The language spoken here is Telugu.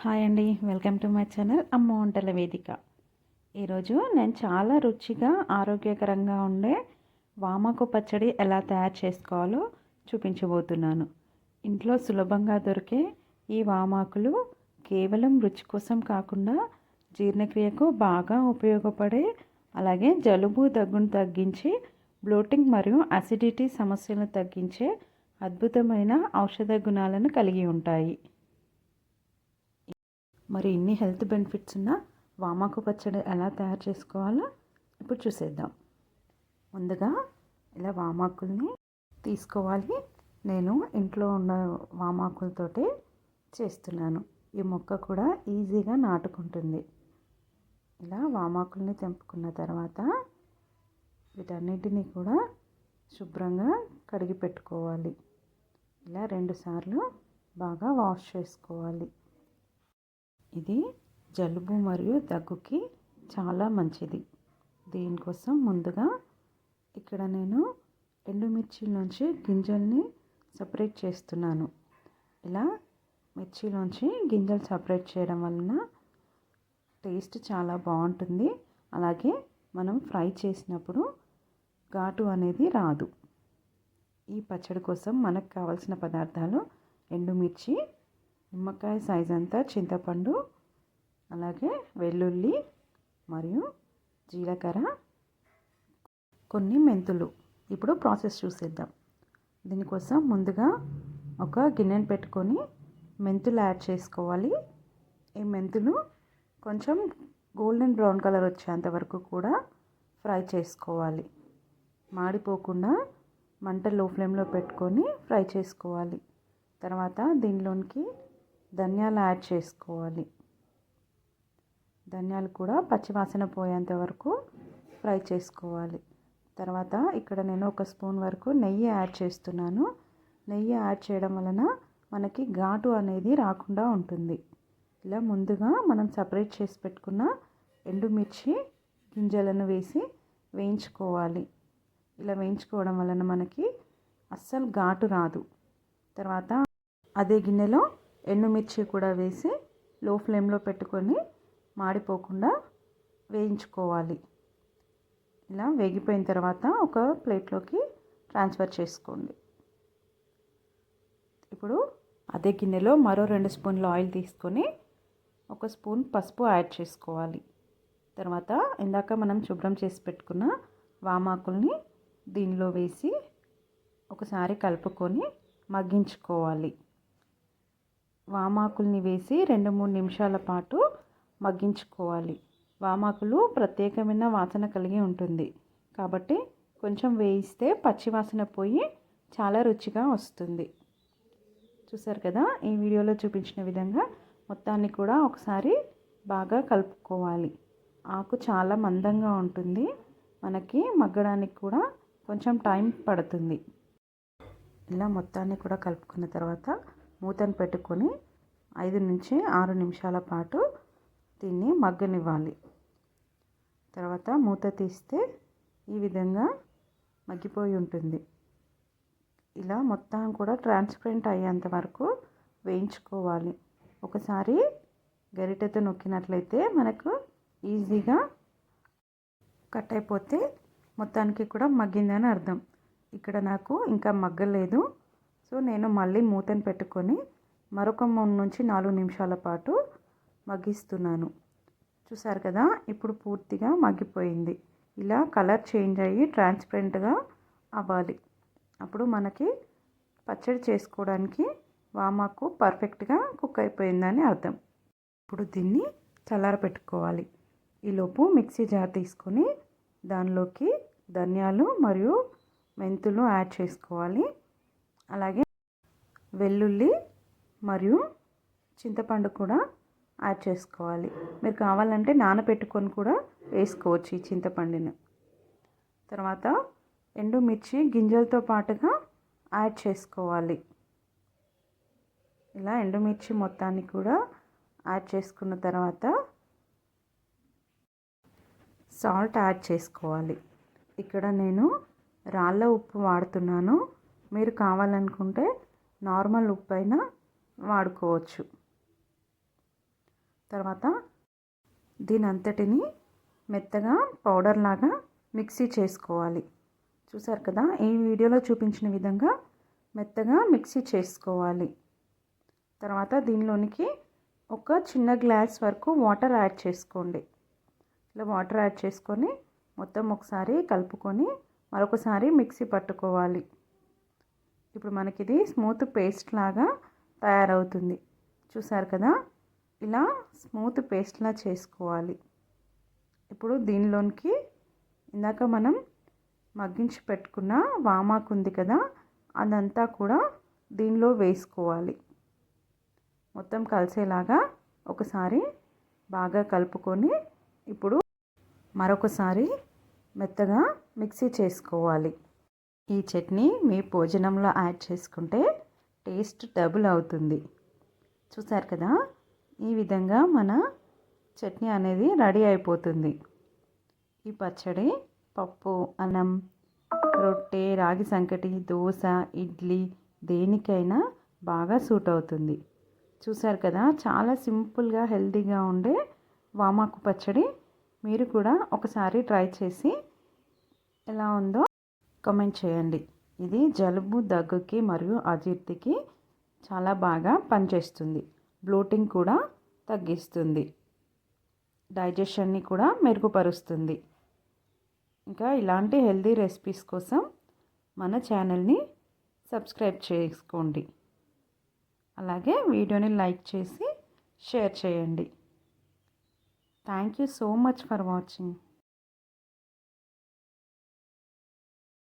హాయ్ అండి, వెల్కమ్ టు మై ఛానల్ అమ్మ వంటల వేదిక. ఈరోజు నేను చాలా రుచిగా ఆరోగ్యకరంగా ఉండే వామాకు పచ్చడి ఎలా తయారు చేసుకోవాలో చూపించబోతున్నాను. ఇంట్లో సులభంగా దొరికే ఈ వామాకులు కేవలం రుచి కోసం కాకుండా జీర్ణక్రియకు బాగా ఉపయోగపడే, అలాగే జలుబు దగ్గును తగ్గించి బ్లోటింగ్ మరియు అసిడిటీ సమస్యలను తగ్గించే అద్భుతమైన ఔషధ గుణాలను కలిగి ఉంటాయి. మరి ఇన్ని హెల్త్ బెనిఫిట్స్ ఉన్న వామాకు పచ్చడి ఎలా తయారు చేసుకోవాలో ఇప్పుడు చూసేద్దాం. ముందుగా ఇలా వామాకుల్ని తీసుకోవాలి. నేను ఇంట్లో ఉన్న వామాకులతోటే చేస్తున్నాను. ఈ మొక్క కూడా ఈజీగా నాటుకుంటుంది. ఇలా వామాకుల్ని తెంపుకున్న తర్వాత వీటన్నిటినీ కూడా శుభ్రంగా కడిగి పెట్టుకోవాలి. ఇలా 2 సార్లు బాగా వాష్ చేసుకోవాలి. ఇది జలుబు మరియు దగ్గుకి చాలా మంచిది. దీనికోసం ముందుగా ఇక్కడ నేను ఎండుమిర్చిలోంచి గింజల్ని సపరేట్ చేస్తున్నాను. ఇలా మిర్చిలోంచి గింజలు సపరేట్ చేయడం వలన టేస్ట్ చాలా బాగుంటుంది. అలాగే మనం ఫ్రై చేసినప్పుడు ఘాటు అనేది రాదు. ఈ పచ్చడి కోసం మనకు కావాల్సిన పదార్థాలు ఎండుమిర్చి, నిమ్మకాయ సైజ్ అంతా చింతపండు, అలాగే వెల్లుల్లి మరియు జీలకర్ర, కొన్ని మెంతులు. ఇప్పుడు ప్రాసెస్ చూసేద్దాం. దీనికోసం ముందుగా ఒక గిన్నెను పెట్టుకొని మెంతులు యాడ్ చేసుకోవాలి. ఈ మెంతులు కొంచెం గోల్డెన్ బ్రౌన్ కలర్ వచ్చేంత వరకు కూడా ఫ్రై చేసుకోవాలి. మాడిపోకుండా మంట లో ఫ్లేమ్లో పెట్టుకొని ఫ్రై చేసుకోవాలి. తర్వాత దీనిలోనికి ధనియాలు యాడ్ చేసుకోవాలి. ధనియాలు కూడా పచ్చివాసన పోయేంత వరకు ఫ్రై చేసుకోవాలి. తర్వాత ఇక్కడ నేను 1 స్పూన్ వరకు నెయ్యి యాడ్ చేస్తున్నాను. నెయ్యి యాడ్ చేయడం వలన మనకి ఘాటు అనేది రాకుండా ఉంటుంది. ఇలా ముందుగా మనం సపరేట్ చేసి పెట్టుకున్న ఎండుమిర్చి గింజలను వేసి వేయించుకోవాలి. ఇలా వేయించుకోవడం వలన మనకి అస్సలు ఘాటు రాదు. తర్వాత అదే గిన్నెలో ఎండుమిర్చి కూడా వేసి లో ఫ్లేమ్లో పెట్టుకొని మాడిపోకుండా వేయించుకోవాలి. ఇలా వేగిపోయిన తర్వాత ఒక ప్లేట్లోకి ట్రాన్స్ఫర్ చేసుకోండి. ఇప్పుడు అదే గిన్నెలో మరో 2 స్పూన్ల ఆయిల్ తీసుకొని 1 స్పూన్ పసుపు యాడ్ చేసుకోవాలి. తర్వాత ఇందాక మనం శుభ్రం చేసి పెట్టుకున్న వామాకుల్ని దీనిలో వేసి ఒకసారి కలుపుకొని మగ్గించుకోవాలి. వామాకుల్ని వేసి 2-3 నిమిషాల పాటు మగ్గించుకోవాలి. వామాకులు ప్రత్యేకమైన వాసన కలిగి ఉంటుంది కాబట్టి కొంచెం వేయిస్తే పచ్చి వాసన పోయి చాలా రుచిగా వస్తుంది. చూసారు కదా, ఈ వీడియోలో చూపించిన విధంగా మొత్తాన్ని కూడా ఒకసారి బాగా కలుపుకోవాలి. ఆకు చాలా మందంగా ఉంటుంది, మనకి మగ్గడానికి కూడా కొంచెం టైం పడుతుంది. ఇలా మొత్తాన్ని కూడా కలుపుకున్న తర్వాత మూతను పెట్టుకొని 5-6 నిమిషాల పాటు దీన్ని మగ్గనివ్వాలి. తర్వాత మూత తీస్తే ఈ విధంగా మగ్గిపోయి ఉంటుంది. ఇలా మొత్తం కూడా ట్రాన్స్పరెంట్ అయ్యేంత వరకు వేయించుకోవాలి. ఒకసారి గరిటెతో నొక్కినట్లయితే మనకు ఈజీగా కట్ అయిపోతే మొత్తానికి కూడా మగ్గిందని అర్థం. ఇక్కడ నాకు ఇంకా మగ్గలేదు, సో నేను మళ్ళీ మూతను పెట్టుకొని మరొక 3-4 నిమిషాల పాటు మగ్గిస్తున్నాను. చూసారు కదా, ఇప్పుడు పూర్తిగా మగ్గిపోయింది. ఇలా కలర్ చేంజ్ అయ్యి ట్రాన్స్పరెంట్గా అవ్వాలి. అప్పుడు మనకి పచ్చడి చేసుకోవడానికి వామాకు పర్ఫెక్ట్గా కుక్ అయిపోయిందని అర్థం. ఇప్పుడు దీన్ని చల్లారపెట్టుకోవాలి. ఈలోపు మిక్సీ జార్ తీసుకొని దానిలోకి ధనియాలు మరియు మెంతులు యాడ్ చేసుకోవాలి. అలాగే వెల్లుల్లి మరియు చింతపండు కూడా యాడ్ చేసుకోవాలి. మీరు కావాలంటే నానబెట్టుకొని కూడా వేసుకోవచ్చు ఈ చింతపండుని. తర్వాత ఎండుమిర్చి గింజలతో పాటుగా యాడ్ చేసుకోవాలి. ఇలా ఎండుమిర్చి మొత్తాన్ని కూడా యాడ్ చేసుకున్న తర్వాత సాల్ట్ యాడ్ చేసుకోవాలి. ఇక్కడ నేను రాళ్ళ ఉప్పు వాడుతున్నాను. మీరు కావాలనుకుంటే నార్మల్ ఉప్పు అయినా వాడుకోవచ్చు. తర్వాత దీని అంతటిని మెత్తగా పౌడర్ లాగా మిక్సీ చేసుకోవాలి. చూసారు కదా, ఈ వీడియోలో చూపించిన విధంగా మెత్తగా మిక్సీ చేసుకోవాలి. తర్వాత దీనిలోనికి ఒక చిన్న గ్లాస్ వరకు వాటర్ యాడ్ చేసుకోండి. ఇలా వాటర్ యాడ్ చేసుకొని మొత్తం ఒకసారి కలుపుకొని మరొకసారి మిక్సీ పట్టుకోవాలి. ఇప్పుడు మనకి ఇది స్మూత్ పేస్ట్ లాగా తయారవుతుంది. చూసారు కదా, ఇలా స్మూత్ పేస్ట్లా చేసుకోవాలి. ఇప్పుడు దీనిలోనికి ఇందాక మనం మగ్గించి పెట్టుకున్న వామాకు ఉంది కదా, అదంతా కూడా దీనిలో వేసుకోవాలి. మొత్తం కలిసేలాగా ఒకసారి బాగా కలుపుకొని ఇప్పుడు మరొకసారి మెత్తగా మిక్సీ చేసుకోవాలి. ఈ చట్నీ మీ భోజనంలో యాడ్ చేసుకుంటే టేస్ట్ డబుల్ అవుతుంది. చూసారు కదా, ఈ విధంగా మన చట్నీ అనేది రెడీ అయిపోతుంది. ఈ పచ్చడి పప్పు, అన్నం, రొట్టె, రాగి సంకటి, దోశ, ఇడ్లీ దేనికైనా బాగా సూట్ అవుతుంది. చూసారు కదా, చాలా సింపుల్గా హెల్తీగా ఉండే వామాకు పచ్చడి మీరు కూడా ఒకసారి ట్రై చేసి ఎలా ఉందో కామెంట్ చేయండి. ఇది జలుబు, దగ్గుకి మరియు అజీర్తికి చాలా బాగా పనిచేస్తుంది. బ్లోటింగ్ కూడా తగ్గిస్తుంది. డైజెషన్ని కూడా మెరుగుపరుస్తుంది. ఇంకా ఇలాంటి హెల్తీ రెసిపీస్ కోసం మన ఛానల్ని సబ్స్క్రైబ్ చేసుకోండి. అలాగే వీడియోని లైక్ చేసి షేర్ చేయండి. Thank you so much for watching.